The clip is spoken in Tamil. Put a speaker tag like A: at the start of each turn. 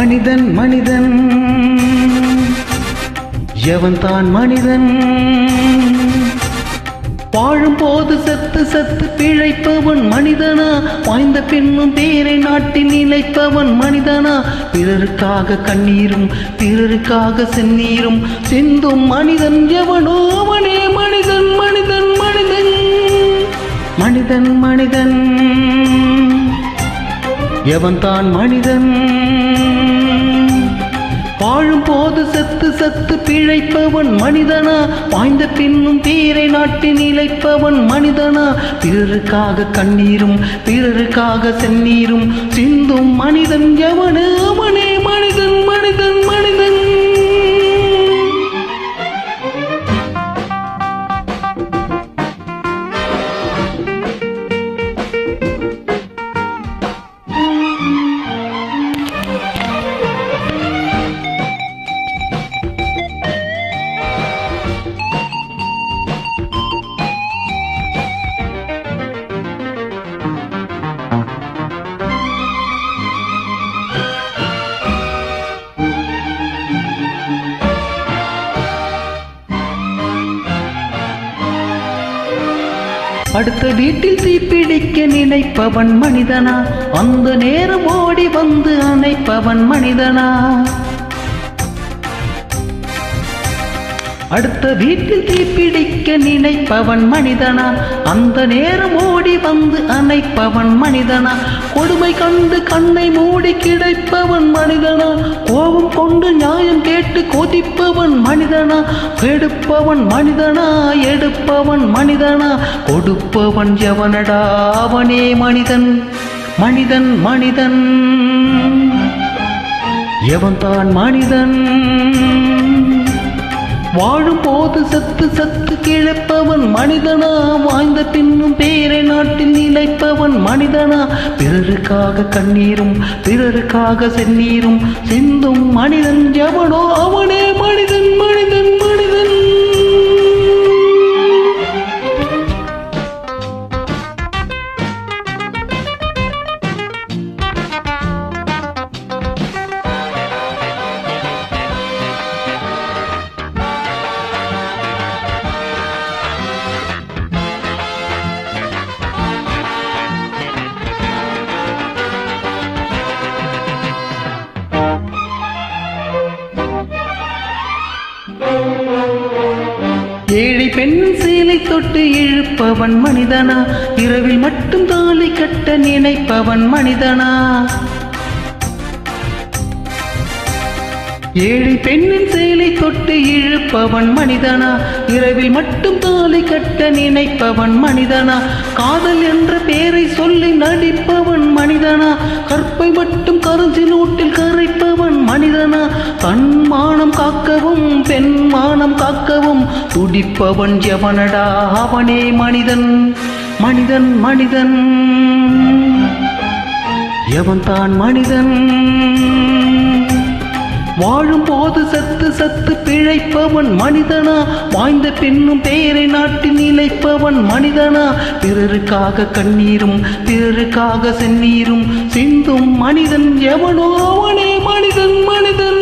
A: மனிதன் மனிதன் எவன்தான் மனிதன்? வாழும் போது செத்து செத்து பிழைப்பவன் மனிதனா? வாய்ந்த பின்னும் பேரை நாட்டில் நிலைப்பவன் மனிதனா? பிறருக்காக கண்ணீரும் பிறருக்காக செந்நீரும் சிந்தும் மனிதன் எவனோ அவனே மனிதன் மனிதன் மனிதன் மனிதன் மனிதன் எவன்தான் மனிதன்? வாழும் போது செத்து செத்து பிழைப்பவன் மனிதனா? வாய்ந்த பின்னும் பேரை நாட்டில் நிலைப்பவன் மனிதனா? பிறருக்காக கண்ணீரும் பிறருக்காக செந்நீரும் சிந்தும் மனிதன் எவனோ அவனே மனிதன் மனிதன் மனிதன். அடுத்த வீட்டில் தீப்பிடிக்க நினைப்பவன் மனிதனா? அந்த நேரம் ஓடி வந்து அணைப்பவன் மனிதனா? அடுத்த வீட்டில் தீப்பிடிக்க நினைப்பவன் மனிதனா? அந்த நேரம் ஓடி வந்து அணைப்பவன் மனிதனா? கொடுமை கண்டு கண்ணை மூடி கிடைப்பவன் மனிதனா? கோபம் கொண்டு நியாயம் கேட்டு கொதிப்பவன் மனிதனா? கெடுப்பவன் மனிதனா எடுப்பவன் மனிதனா? கொடுப்பவன் எவனடா அவனே மனிதன் மனிதன் மனிதன் எவன்தான் மனிதன்? வாழும் போது சத்து சத்து கிழப்பவன் மனிதனா? வாய்ந்த பின்னும் பேரை நாட்டில் நிலைப்பவன் மனிதனா? பிறருக்காக கண்ணீரும் பிறருக்காக செந்நீரும் சிந்தும் மனிதன் எவனோ அவனே மனிதன் மனிதன் மனிதன். ஏழை பெண்ணின் சேலை தொட்டு இழுப்பவன் மனிதனா? இரவில் மட்டும் தாலி கட்ட நினைப்பவன் மனிதனா? ஏழை பெண்ணின் சேலை தொட்டு இழுப்பவன் மனிதனா? இரவில் மட்டும் தாலி கட்ட நினைப்பவன் மனிதனா? காதல் என்ற பெயரை சொல்லி நடிப்பவன் மனிதனா? கற்பை மட்டும் கருஞ்சி நோட்டில் கரைப்பவன் மனிதனா? தன் மானம் காக்கவும் பெண் மானம் காக்கவும் துடிப்பவன் எவனடா அவனே மனிதன் மனிதன் மனிதன் எவன்தான் மனிதன்? வாழும் போது சத்து சத்து பிழைப்பவன் மனிதனா? வாய்ந்த பின்னும் பேரை நாட்டில் நிலைப்பவன் மனிதனா? பிறருக்காக கண்ணீரும் பிறருக்காக செந்நீரும் சிந்தும் மனிதன் எவனோ அவனே மனிதன் மனிதன்.